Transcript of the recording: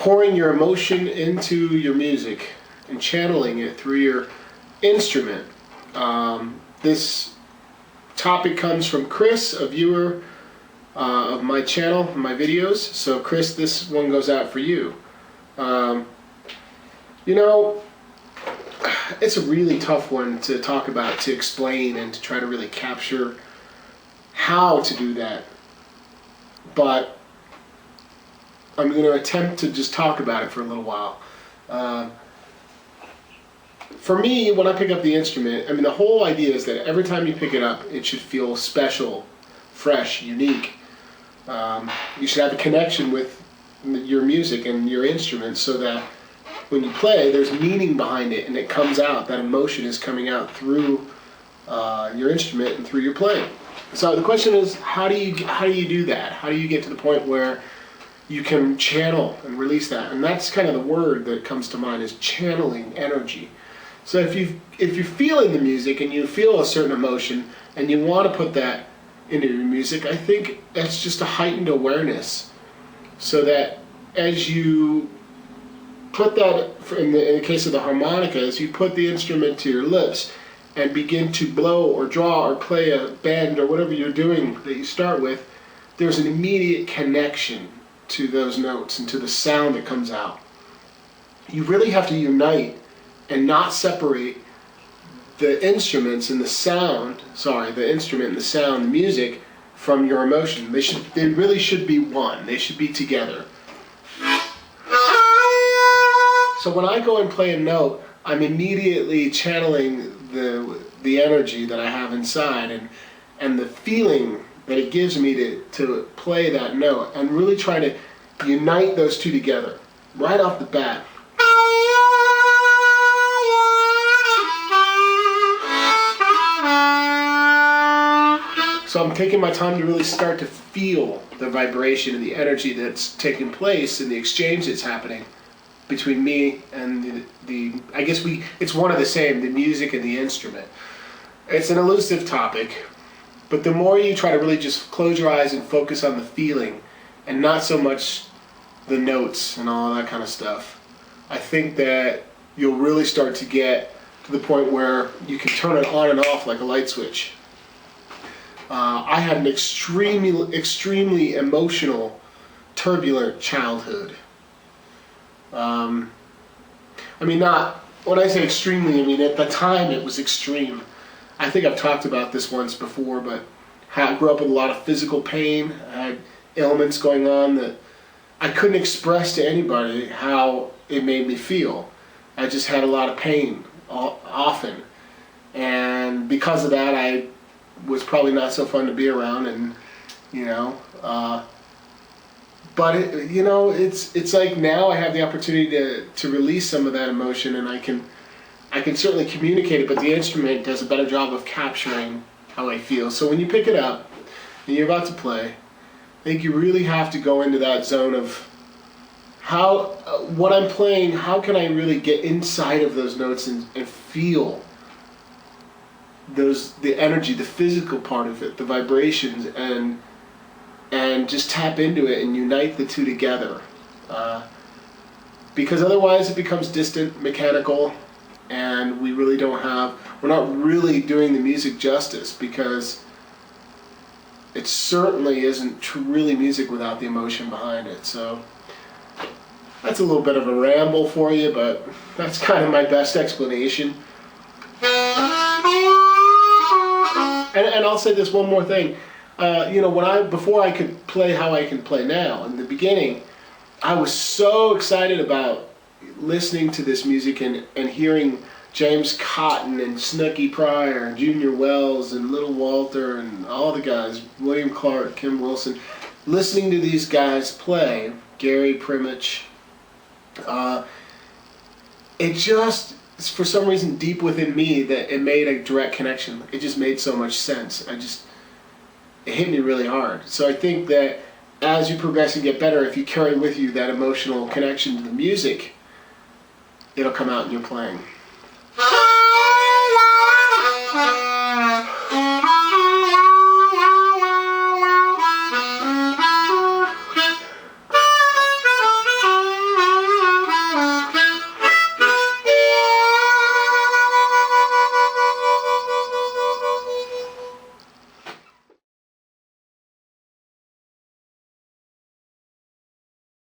pouring your emotion into your music and channeling it through your instrument. This topic comes from Chris, a viewer of my channel, my videos. So Chris, this one goes out for you. You know, it's a really tough one to talk about, to explain, and to try to really capture how to do that. But I'm going to attempt to just talk about it for a little while. For me, when I pick up the instrument, I mean, the whole idea is that every time you pick it up, it should feel special, fresh, unique. You should have a connection with your music and your instrument so that when you play, there's meaning behind it and it comes out. That emotion is coming out through your instrument and through your playing. So the question is, how do you do that? How do you get to the point where you can channel and release that? And that's kind of the word that comes to mind, is channeling energy. So if you're feeling the music and you feel a certain emotion and you want to put that into your music, I think that's just a heightened awareness. So that as you put that, in the case of the harmonica, as you put the instrument to your lips and begin to blow or draw or play a bend or whatever you're doing that you start with, there's an immediate connection to those notes and to the sound that comes out. You really have to unite and not separate the instruments and the sound, the instrument and the sound, the music, from your emotion. They really should be one. They should be together. So when I go and play a note, I'm immediately channeling the energy that I have inside and the feeling that it gives me to play that note, and really try to unite those two together right off the bat. So I'm taking my time to really start to feel the vibration and the energy that's taking place and the exchange that's happening between me and it's one of the same, the music and the instrument. It's an elusive topic, but the more you try to really just close your eyes and focus on the feeling and not so much the notes and all that kind of stuff, I think that you'll really start to get to the point where you can turn it on and off like a light switch. I had an extremely emotional, turbulent childhood. When I say extremely, I mean at the time it was extreme. I think I've talked about this once before, but I grew up with a lot of physical pain. I had ailments going on that I couldn't express to anybody how it made me feel. I just had a lot of pain often. And because of that, I was probably not so fun to be around, and but it's like now I have the opportunity to release some of that emotion, and I can certainly communicate it, but the instrument does a better job of capturing how I feel. So when you pick it up and you're about to play, I think you really have to go into that zone of what I'm playing, how can I really get inside of those notes and feel the energy, the physical part of it, the vibrations, and just tap into it and unite the two together. Because otherwise it becomes distant, mechanical, and we're not really doing the music justice, because it certainly isn't really music without the emotion behind it. So that's a little bit of a ramble for you, but that's kind of my best explanation. And I'll say this one more thing. Before I could play how I can play now, in the beginning, I was so excited about listening to this music and hearing James Cotton and Snooky Pryor and Junior Wells and Little Walter and all the guys, William Clark, Kim Wilson, listening to these guys play, Gary Primich. It just, for some reason deep within me, that it made a direct connection. It just made so much sense. It hit me really hard. So I think that as you progress and get better, if you carry with you that emotional connection to the music, it'll come out in your playing.